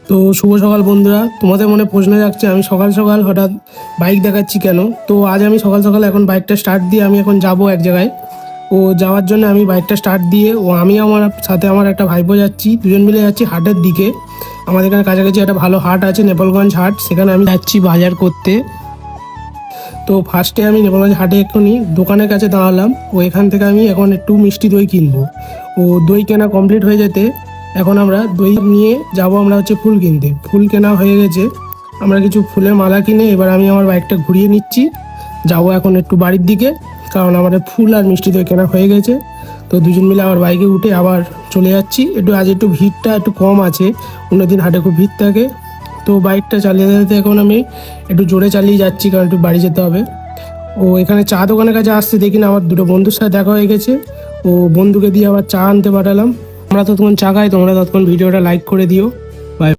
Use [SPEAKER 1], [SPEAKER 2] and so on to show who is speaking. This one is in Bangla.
[SPEAKER 1] তো শুভ সকাল বন্ধুরা, তোমাদের মনে প্রশ্ন জাগছে আমি সকাল সকাল হঠাৎ বাইক দেখাচ্ছি কেন। তো আজ আমি সকাল সকাল এখন বাইকটা স্টার্ট দিয়ে আমি এখন যাব এক জায়গায়। ও যাওয়ার জন্য আমি বাইকটা স্টার্ট দিয়ে আমি আমার সাথে আমার একটা ভাইপো যাচ্ছি, দুজন মিলে যাচ্ছি হাটের দিকে। আমাদের এখানে কাছাকাছি একটা ভালো হাট আছে, নেপালগঞ্জ হাট, সেখানে আমি যাচ্ছি বাজার করতে। তো ফার্স্টে আমি নেপালগঞ্জ হাটে এক্ষুনি দোকানের কাছে দাঁড়ালাম। ও এখান থেকে আমি এখন একটু মিষ্টি দই কিনবো। ও দই কেনা কমপ্লিট হয়ে যেতে এখন আমরা দই নিয়ে যাব, আমরা হচ্ছে ফুল কিনতে। ফুল কেনা হয়ে গেছে, আমরা কিছু ফুলের মালা কিনে এবার আমি আমার বাইকটা ঘুরিয়ে নিচ্ছি, যাব এখন একটু বাড়ির দিকে, কারণ আমাদের ফুল আর মিষ্টি দই কেনা হয়ে গেছে। তো দুজন মিলে আবার বাইকে উঠে আবার চলে যাচ্ছি। আজ একটু ভিড়টা একটু কম আছে, অন্যদিন হাটে খুব ভিড় থাকে। তো বাইকটা চালিয়ে যেতে এখন আমি একটু জোরে চালিয়ে যাচ্ছি, কারণ একটু বাড়ি যেতে হবে। ও এখানে চা দোকানের কাছে আসতে দেখি না আমার দুটো বন্ধুর সাথে দেখা হয়ে গেছে। ও বন্ধুকে দিয়ে আবার চা আনতে পাঠালাম। আমরা ততক্ষণ চা খাই, তোমরা ততক্ষণ ভিডিওটা লাইক করে দিও।